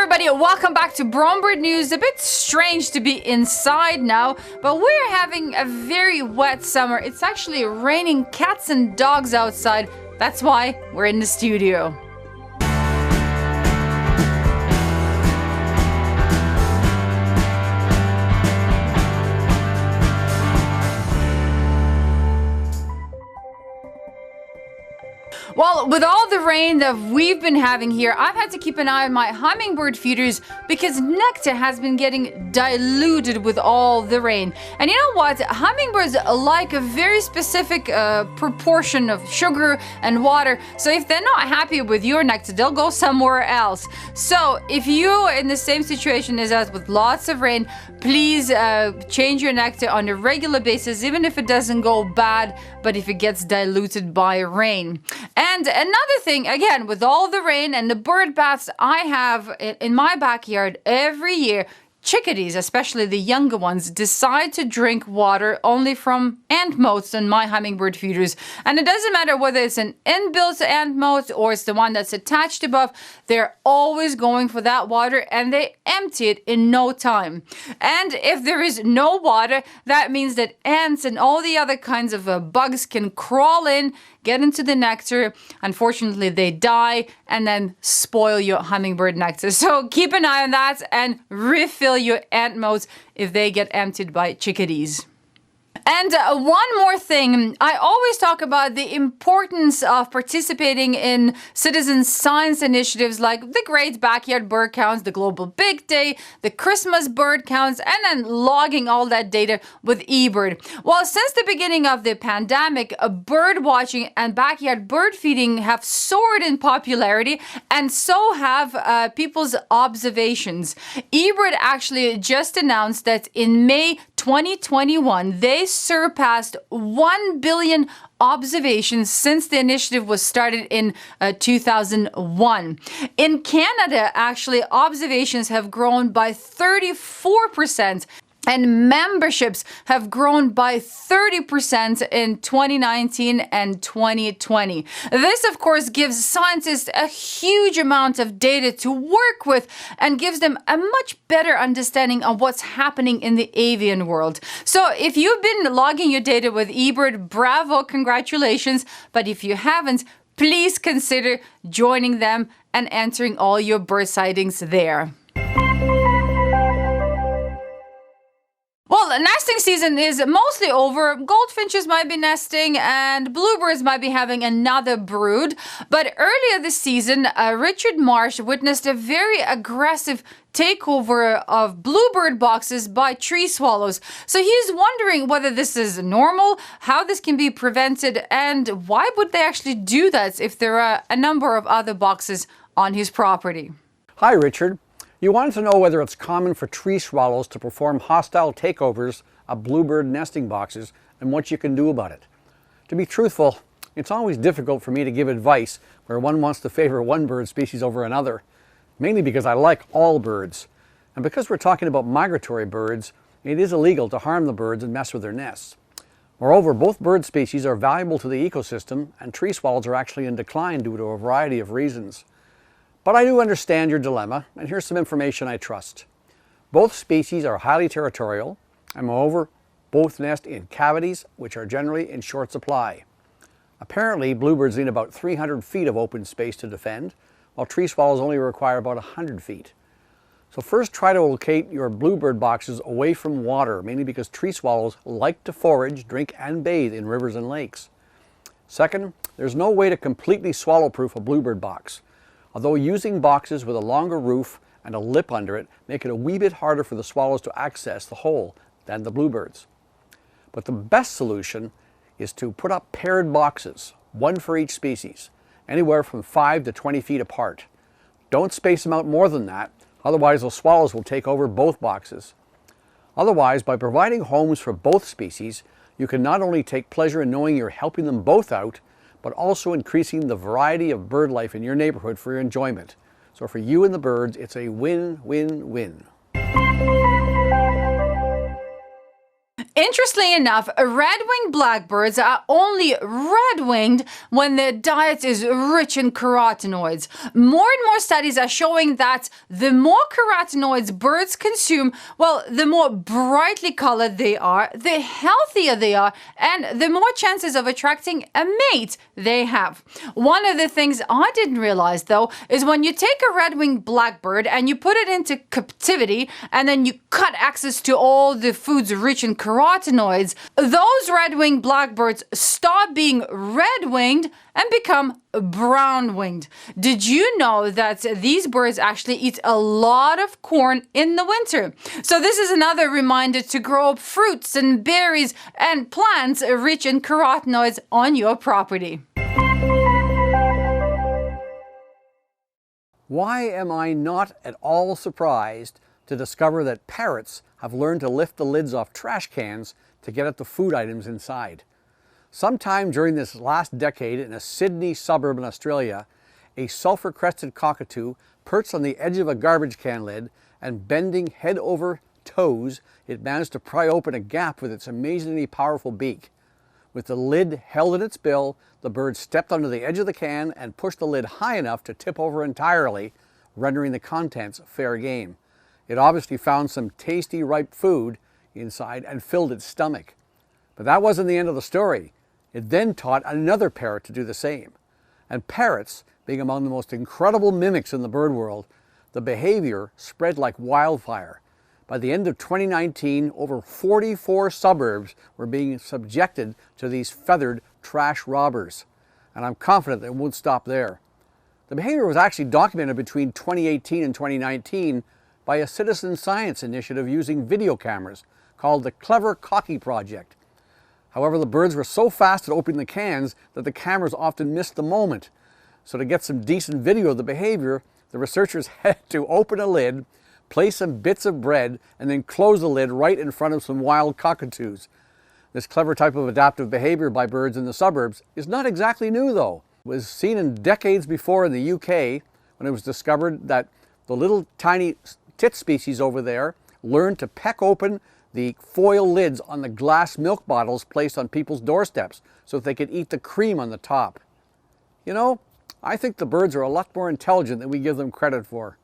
everybody, welcome back to Bromebird News. A bit strange to be inside now, but we're having a very wet summer. It's actually raining cats and dogs outside. That's why we're in the studio. Well, with all the rain that we've been having here, I've had to keep an eye on my hummingbird feeders because Nectar has been getting diluted with all the rain. And you know what? Hummingbirds like a very specific proportion of sugar and water. So if they're not happy with your nectar, they'll go somewhere else. So if you're in the same situation as us with lots of rain, please change your nectar on a regular basis, even if it doesn't go bad, but if it gets diluted by rain. And another thing, again, with all the rain and the bird baths I have in my backyard every year, Chickadees, especially the younger ones, decide to drink water only from ant moats on my hummingbird feeders. And it doesn't matter whether it's an inbuilt ant moat or it's the one that's attached above, they're always going for that water and they empty it in no time. And if there is no water, that means that ants and all the other kinds of bugs can crawl in, get into the nectar. Unfortunately, they die and then spoil your hummingbird nectar. So keep an eye on that and refill your ant moats if they get emptied by chickadees. And one more thing, I always talk about the importance of participating in citizen science initiatives like the Great Backyard Bird Counts, the Global Big Day, the Christmas Bird Counts, and then logging all that data with eBird. Well, since the beginning of the pandemic, bird watching and backyard bird feeding have soared in popularity, and so have people's observations. eBird actually just announced that in May 2021, they surpassed 1 billion observations since the initiative was started in 2001. In Canada, actually, observations have grown by 34%. And memberships have grown by 30% in 2019 and 2020. This, of course, gives scientists a huge amount of data to work with and gives them a much better understanding of what's happening in the avian world. So if you've been logging your data with eBird, bravo, congratulations. But if you haven't, please consider joining them and entering all your bird sightings there. Well, nesting season is mostly over. Goldfinches might be nesting and bluebirds might be having another brood. But earlier this season, Richard Marsh witnessed a very aggressive takeover of bluebird boxes by tree swallows. So he's wondering whether this is normal, how this can be prevented, and why would they actually do that if there are a number of other boxes on his property. Hi, Richard. You wanted to know whether it's common for tree swallows to perform hostile takeovers of bluebird nesting boxes and what you can do about it. To be truthful, it's always difficult for me to give advice where one wants to favor one bird species over another, mainly because I like all birds. And because we're talking about migratory birds, it is illegal to harm the birds and mess with their nests. Moreover, both bird species are valuable to the ecosystem, and tree swallows are actually in decline due to a variety of reasons. But I do understand your dilemma, and here's some information I trust. Both species are highly territorial, and moreover, both nest in cavities, which are generally in short supply. Apparently, bluebirds need about 300 feet of open space to defend, while tree swallows only require about 100 feet. So first, try to locate your bluebird boxes away from water, mainly because tree swallows like to forage, drink, and bathe in rivers and lakes. Second, there's no way to completely swallow-proof a bluebird box. Although using boxes with a longer roof and a lip under it make it a wee bit harder for the swallows to access the hole than the bluebirds. But the best solution is to put up paired boxes, one for each species, anywhere from 5 to 20 feet apart. Don't space them out more than that, otherwise the swallows will take over both boxes. Otherwise, by providing homes for both species, you can not only take pleasure in knowing you're helping them both out, but also increasing the variety of bird life in your neighborhood for your enjoyment. So for you and the birds, it's a win-win-win. Interestingly enough, red-winged blackbirds are only red-winged when their diet is rich in carotenoids. More and more studies are showing that the more carotenoids birds consume, well, the more brightly colored they are, the healthier they are, and the more chances of attracting a mate they have. One of the things I didn't realize, though, is when you take a red-winged blackbird and you put it into captivity and then you cut access to all the foods rich in carotenoids, those red-winged blackbirds stop being red-winged and become brown-winged. Did you know that these birds actually eat a lot of corn in the winter? So this is another reminder to grow up fruits and berries and plants rich in carotenoids on your property. Why am I not at all surprised to discover that parrots have learned to lift the lids off trash cans to get at the food items inside? Sometime during this last decade in a Sydney suburb in Australia, a sulphur-crested cockatoo perched on the edge of a garbage can lid and bending head over toes, it managed to pry open a gap with its amazingly powerful beak. With the lid held in its bill, the bird stepped onto the edge of the can and pushed the lid high enough to tip over entirely, rendering the contents fair game. It obviously found some tasty, ripe food inside and filled its stomach. But that wasn't the end of the story. It then taught another parrot to do the same. And parrots, being among the most incredible mimics in the bird world, the behavior spread like wildfire. By the end of 2019, over 44 suburbs were being subjected to these feathered trash robbers. And I'm confident that it won't stop there. The behavior was actually documented between 2018 and 2019 by a citizen science initiative using video cameras called the Clever Cocky Project. However, the birds were so fast at opening the cans that the cameras often missed the moment. So to get some decent video of the behavior, the researchers had to open a lid, place some bits of bread, and then close the lid right in front of some wild cockatoos. This clever type of adaptive behavior by birds in the suburbs is not exactly new, though. It was seen in decades before in the UK when it was discovered that the little tiny tit species over there learned to peck open the foil lids on the glass milk bottles placed on people's doorsteps so that they could eat the cream on the top. You know, I think the birds are a lot more intelligent than we give them credit for.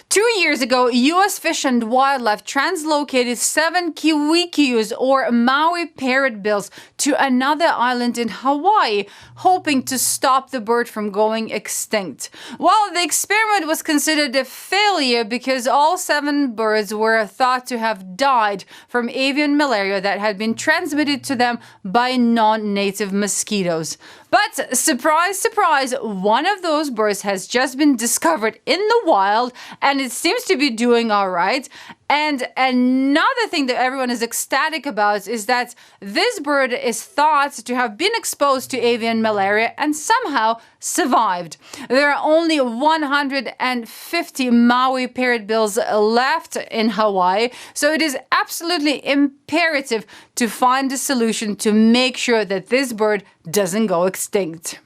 2 years ago, U.S. Fish and Wildlife translocated 7 kiwikwius or Maui parrotbills to another island in Hawaii, hoping to stop the bird from going extinct. Well, the experiment was considered a failure because all 7 birds were thought to have died from avian malaria that had been transmitted to them by non-native mosquitoes. But surprise, surprise, one of those birds has just been discovered in the wild and it seems to be doing all right. And another thing that everyone is ecstatic about is that this bird is thought to have been exposed to avian malaria and somehow survived. There are only 150 Maui parrotbills left in Hawaii, so it is absolutely imperative to find a solution to make sure that this bird doesn't go extinct.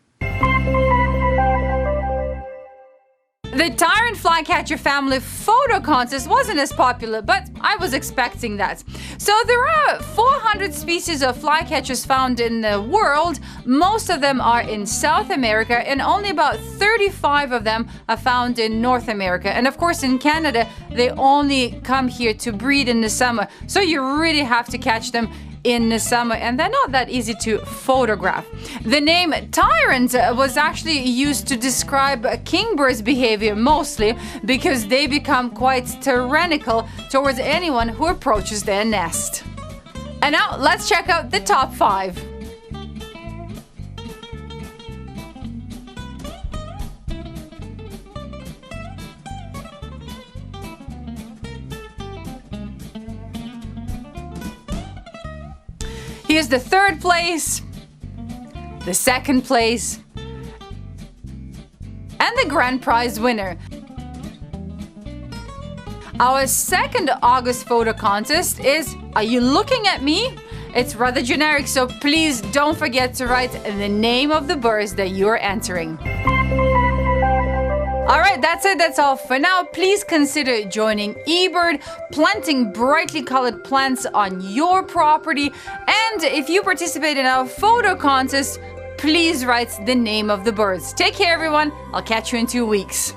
The tyrant flycatcher family photo contest wasn't as popular, but I was expecting that. So there are 400 species of flycatchers found in the world. Most of them are in South America, and only about 35 of them are found in North America. And of course, in Canada, they only come here to breed in the summer. So you really have to catch them in the summer, and they're not that easy to photograph. The name tyrant was actually used to describe kingbirds' behavior mostly because they become quite tyrannical towards anyone who approaches their nest. And now let's check out the top 5. Here's the 3rd place, the 2nd place, and the grand prize winner. Our 2nd August photo contest is Are You Looking at Me? It's rather generic, so please don't forget to write the name of the birds that you're entering. All right, that's it. That's all for now. Please consider joining eBird, planting brightly colored plants on your property. And if you participate in our photo contest, please write the name of the birds. Take care, everyone. I'll catch you in 2 weeks.